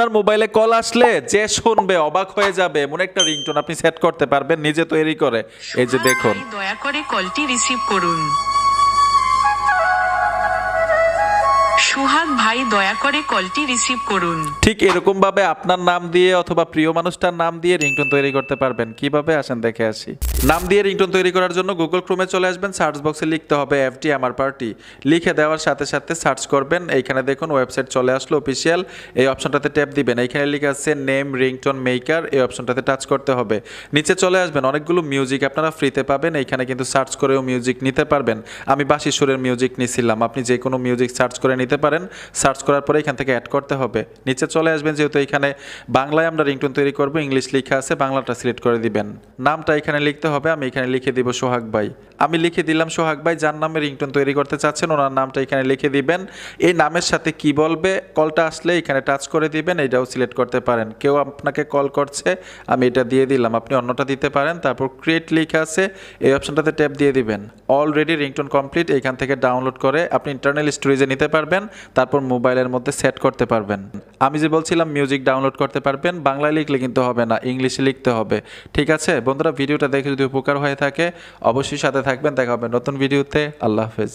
আপনার মোবাইলে কল আসলে যে শুনবে অবাক হয়ে যাবে এমন একটা রিংটোন আপনি সেট করতে পারবেন নিজে তৈরি করে। এই যে দেখুন, দয়া করে কলটি রিসিভ করুন। সোহাগ ভাই দয়া করে কলটি রিসিভ করুন। ঠিক এরকম ভাবে আপনার নাম দিয়ে অথবা প্রিয় মানুষটার নাম দিয়ে রিংটোন তৈরি করতে পারবেন। কিভাবে আসেন দেখে আসি। নাম দিয়ে রিংটোন তৈরি করার জন্য গুগল ক্রোমে চলে আসবেন, সার্চ বক্সে লিখতে হবে এফটি আমার পার্টি। লিখে দেওয়ার সাথে সাথে সার্চ করবেন, এইখানে দেখুন ওয়েবসাইট চলে আসলো অফিসিয়াল। এই অপশনটাতে ট্যাপ দিবেন, এইখানে লেখা আছে নেম রিংটোন মেকার, এই অপশনটাতে টাচ করতে হবে। নিচে চলে আসবেন, অনেকগুলো মিউজিক আপনারা ফ্রিতে পাবেন, এইখানে কিন্তু সার্চ করেও মিউজিক নিতে পারবেন। আমি বাঁশি সুরের মিউজিক নিছিলাম, আপনি যে কোনো মিউজিক সার্চ করে নিতে পারেন। সার্চ করার পরে এখান থেকে অ্যাড করতে হবে। নিচে চলে আসবেন, যেহেতু এখানে বাংলায় আমরা রিংটোন তৈরি করব, ইংলিশ লেখা আছে, বাংলাটা সিলেক্ট করে দিবেন। নামটা এখানে লিখতে হবে, আমি এখানে লিখে দিব সোহাগ ভাই। আমি লিখে দিলাম সোহাগ ভাই। যার নামে রিংটোন তৈরি করতে চাচ্ছেন ওনার নামটা এখানে লিখে দিবেন। এই নামের সাথে কি বলবে, কলটা আসলে এখানে টাচ করে দিবেন, এটাও সিলেক্ট করতে পারেন। কেউ আপনাকে কল করছে, আমি এটা দিয়ে দিলাম, আপনি অন্যটা দিতে পারেন। তারপর ক্রিয়েট লেখা আছে, এই অপশনটাতে ট্যাপ দিয়ে দিবেন। অলরেডি রিংটোন কমপ্লিট, এখান থেকে ডাউনলোড করে আপনি ইন্টারনাল স্টোরেজে নিতে পারবেন, তারপর মোবাইলের মধ্যে সেট করতে পারবেন। আমি যে বলছিলাম মিউজিক ডাউনলোড করতে পারবেন, বাংলায় লিখলে কিন্তু হবে না, ইংলিশে লিখতে হবে। ঠিক আছে বন্ধুরা, ভিডিওটা দেখে যদি উপকার হয়ে থাকে অবশ্যই সাথে থাকবেন। দেখা হবে নতুন ভিডিওতে। আল্লাহ হাফেজ।